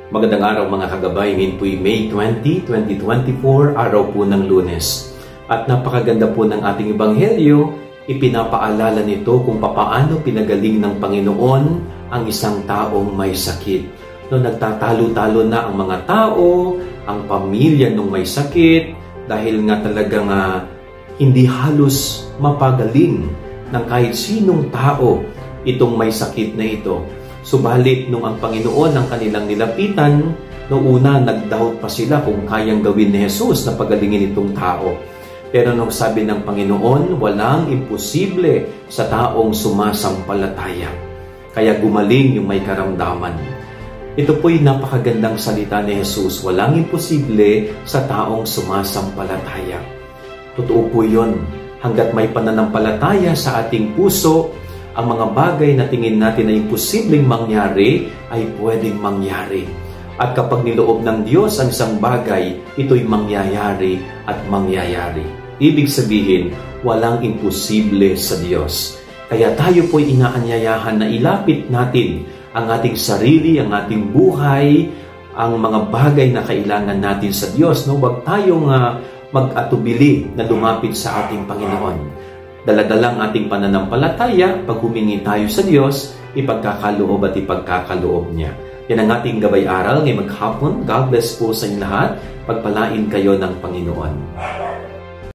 Magandang araw mga kagabay, ngayon po'y May 20, 2024, araw po ng Lunes. At napakaganda po ng ating ebanghelyo, ipinapaalala nito kung papaano pinagaling ng Panginoon ang isang taong may sakit. No, nagtatalo-talo na ang mga tao, ang pamilya nung may sakit, dahil nga talagang hindi halos mapagaling ng kahit sinong tao itong may sakit na ito. Subalit nung ang Panginoon ang kanilang nilapitan, noong una nag-doubt pa sila kung kayang gawin ni Jesus na pagalingin itong tao. Pero nung sabi ng Panginoon, walang imposible sa taong sumasampalataya. Kaya gumaling yung may karamdaman. Ito po'y napakagandang salita ni Jesus, walang imposible sa taong sumasampalataya. Totoo po yun. Hanggat may pananampalataya sa ating puso, ang mga bagay na tingin natin na imposibleng mangyari ay pwedeng mangyari. At kapag niloob ng Diyos ang isang bagay, ito'y mangyayari at mangyayari. Ibig sabihin, walang imposible sa Diyos. Kaya tayo po'y inaanyayahan na ilapit natin ang ating sarili, ang ating buhay, ang mga bagay na kailangan natin sa Diyos. No? Huwag tayong mag-atubili na lumapit sa ating Panginoon. Daladalang ating pananampalataya, pag humingi tayo sa Diyos, ipagkakaloob at ipagkakaloob niya. Yan ang ating gabay aral ngayong maghapon. God bless po sa inyo lahat. Pagpalain kayo ng Panginoon.